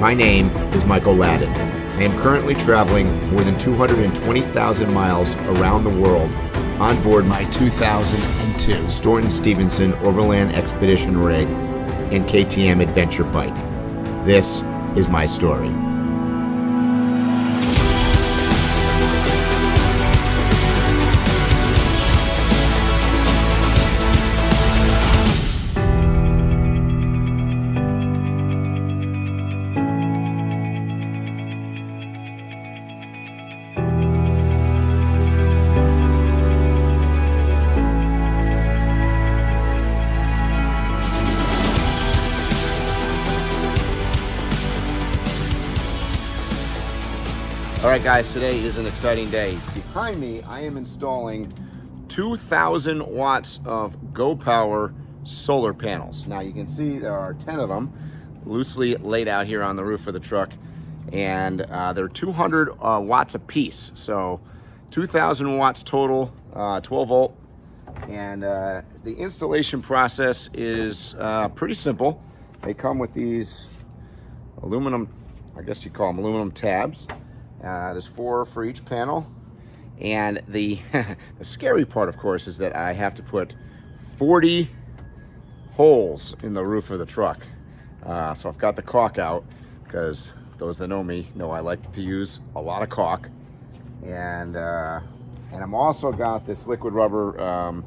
My name is Michael Ladin. I am currently traveling more than 220,000 miles around the world on board my 2002 Storton Stevenson Overland Expedition rig and KTM adventure bike. This is my story. All right, guys, today is an exciting day. Behind me, I am installing 2,000 watts of GoPower solar panels. Now, you can see there are 10 of them loosely laid out here on the roof of the truck, and they're 200 watts a piece. So 2,000 watts total, 12 volt. And the installation process is pretty simple. They come with these aluminum, I guess you call them aluminum tabs. There's 4 for each panel, and the the scary part, of course, is that I have to put 40 holes in the roof of the truck. So I've got the caulk out, because those that know me know I like to use a lot of caulk, and I'm also got this liquid rubber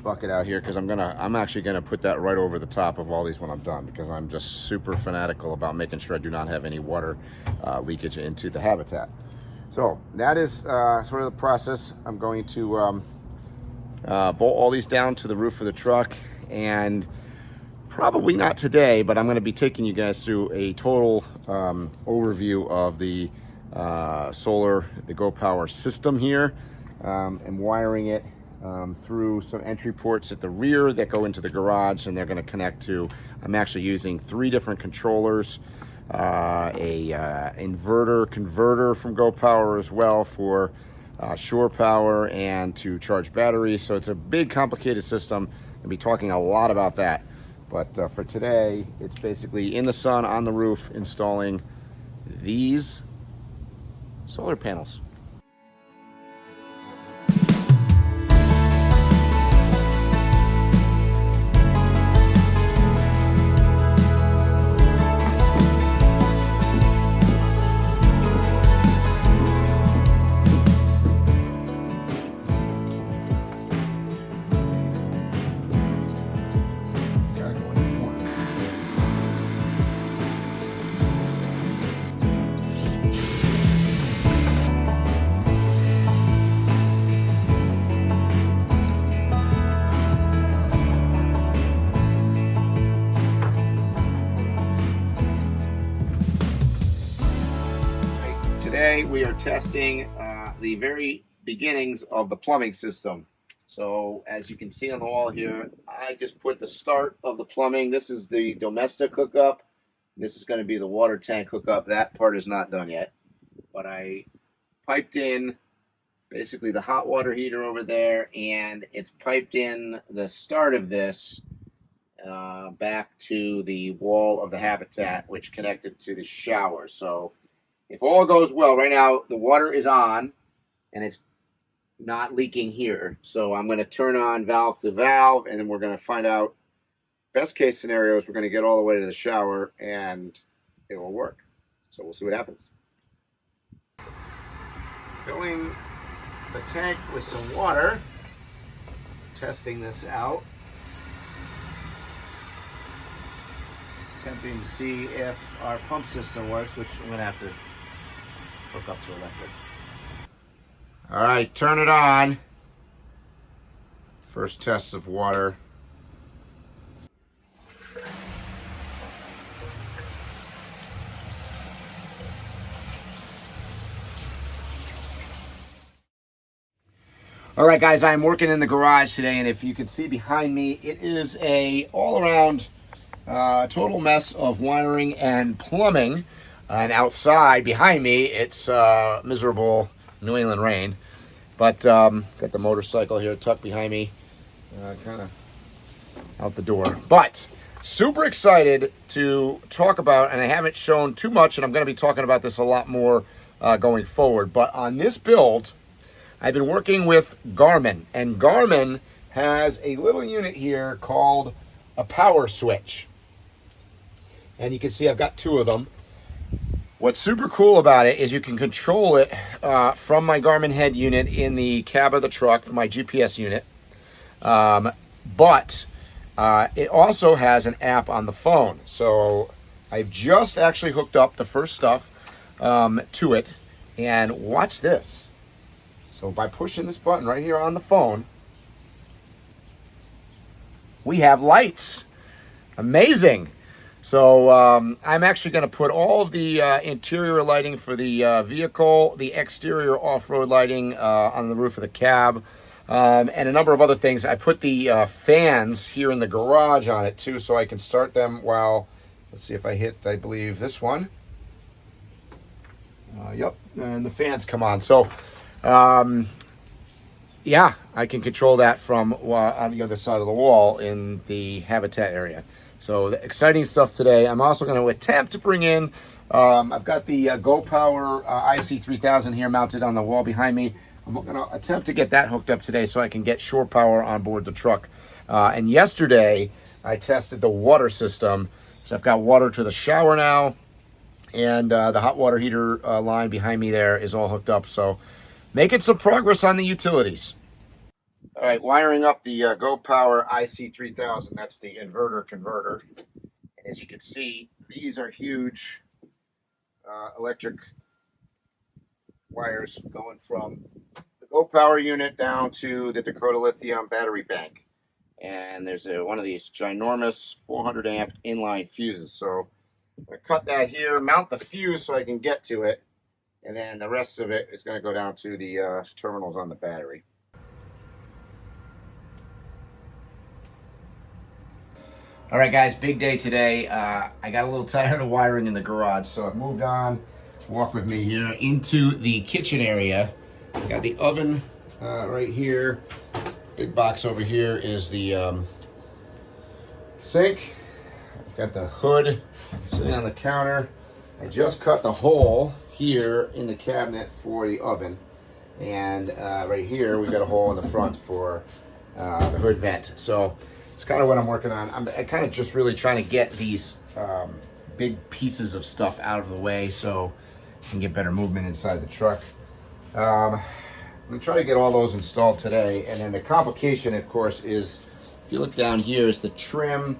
bucket out here, because I'm actually gonna put that right over the top of all these when I'm done, because I'm just super fanatical about making sure I do not have any water leakage into the habitat. So that is sort of the process. I'm going to bolt all these down to the roof of the truck, and probably not today, but I'm going to be taking you guys through a total overview of the the GoPower system here, and wiring it through some entry ports at the rear that go into the garage, and they're going to connect to, I'm actually using 3 different controllers, inverter converter from GoPower as well for shore power and to charge batteries. So it's a big complicated system. I'll be talking a lot about that, but for today it's basically in the sun on the roof installing these solar panels. Today we are testing the very beginnings of the plumbing system. So as you can see on the wall here, I just put the start of the plumbing. This is the domestic hookup. This is going to be the water tank hookup. That part is not done yet. But I piped in basically the hot water heater over there, and it's piped in the start of this back to the wall of the habitat, which connected to the shower. So if all goes well, right now the water is on and it's not leaking here. So I'm going to turn on valve to valve, and then we're going to find out, best case scenarios, we're going to get all the way to the shower and it will work. So we'll see what happens. Filling the tank with some water, testing this out. Attempting to see if our pump system works, which I'm going to have to hook up to electric. All right, turn it on. First test of water. All right, guys, I'm working in the garage today, and if you can see behind me, it is a all-around total mess of wiring and plumbing. And outside behind me, it's miserable New England rain. But got the motorcycle here tucked behind me, kind of out the door. But Super excited to talk about, and I haven't shown too much, and I'm going to be talking about this a lot more going forward. But on this build, I've been working with Garmin, and Garmin has a little unit here called a PowerSwitch. And you can see I've got two of them. What's super cool about it is you can control it from my Garmin head unit in the cab of the truck, my GPS unit. But it also has an app on the phone. So I've just actually hooked up the first stuff to it. And watch this. So by pushing this button right here on the phone, we have lights. Amazing. So I'm actually going to put all of the interior lighting for the vehicle, the exterior off-road lighting on the roof of the cab, and a number of other things. I put the fans here in the garage on it too, so I can start them while, let's see if I hit, I believe, this one. Yep, and the fans come on. So, yeah, I can control that from on the other side of the wall in the habitat area. So the exciting stuff today. I'm also going to attempt to bring in, I've got the GoPower IC3000 here mounted on the wall behind me. I'm going to attempt to get that hooked up today so I can get shore power on board the truck. And yesterday I tested the water system. So I've got water to the shower now, and the hot water heater line behind me there is all hooked up. So making some progress on the utilities. All right, wiring up the GoPower IC3000. That's the inverter converter. And as you can see, these are huge electric wires going from the GoPower unit down to the Dakota Lithium battery bank. And there's one of these ginormous 400 amp inline fuses. So I'm going to cut that here, mount the fuse so I can get to it, and then the rest of it is going to go down to the terminals on the battery. All right, guys, big day today. I got a little tired of wiring in the garage, so I've moved on. Walk with me here into the kitchen area. Got the oven right here. Big box over here is the sink. Got the hood sitting on the counter. I just cut the hole here in the cabinet for the oven. And right here, we got a hole in the front for the hood vent. So it's kind of what I'm working on. I'm kind of just really trying to get these big pieces of stuff out of the way so I can get better movement inside the truck. I'm going to try to get all those installed today. And then the complication, of course, is if you look down here, is the trim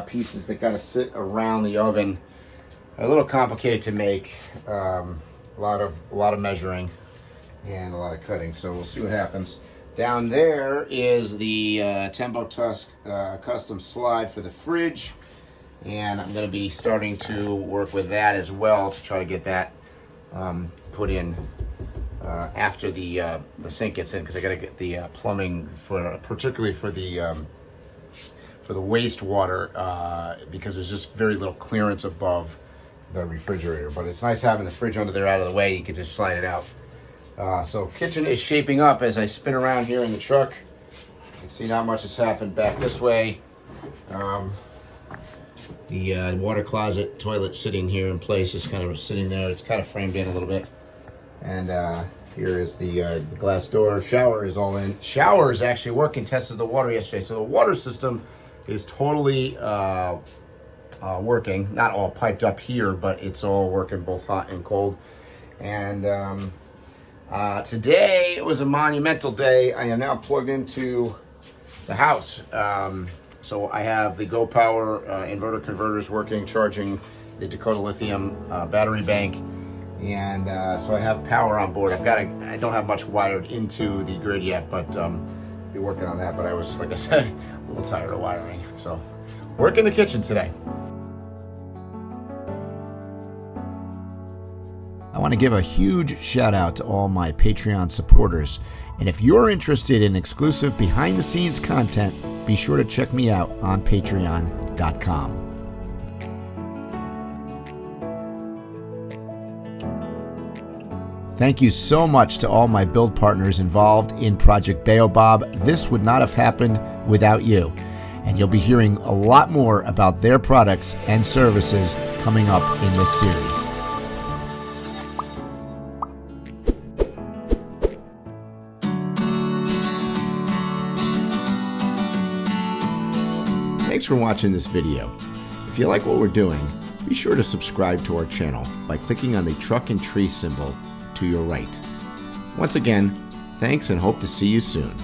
pieces that got to sit around the oven. A little complicated to make. A lot of measuring and a lot of cutting. So we'll see what happens. Down there is the Tembo Tusk custom slide for the fridge, and I'm going to be starting to work with that as well to try to get that put in after the sink gets in, because I got to get the plumbing for, particularly for the wastewater, because there's just very little clearance above the refrigerator. But it's nice having the fridge under there out of the way. You can just slide it out. So kitchen is shaping up as I spin around here in the truck. You can see not much has happened back this way. The water closet toilet sitting here in place is kind of sitting there. It's kind of framed in a little bit. And here is the glass door. Shower is all in. Shower is actually working. Tested the water yesterday. So the water system is totally working. Not all piped up here, but it's all working both hot and cold. And today it was a monumental day. I am now plugged into the house. So I have the GoPower inverter converters working, charging the Dakota Lithium battery bank. And so I have power on board. I don't have much wired into the grid yet, but be working on that. But I was, like I said, a little tired of wiring. So work in the kitchen today. I want to give a huge shout out to all my Patreon supporters. And if you're interested in exclusive behind the scenes content, be sure to check me out on patreon.com. Thank you so much to all my build partners involved in Project Baobab. This would not have happened without you. and you'll be hearing a lot more about their products and services coming up in this series. Thanks for watching this video. If you like what we're doing, be sure to subscribe to our channel by clicking on the truck and tree symbol to your right. Once again, thanks and hope to see you soon.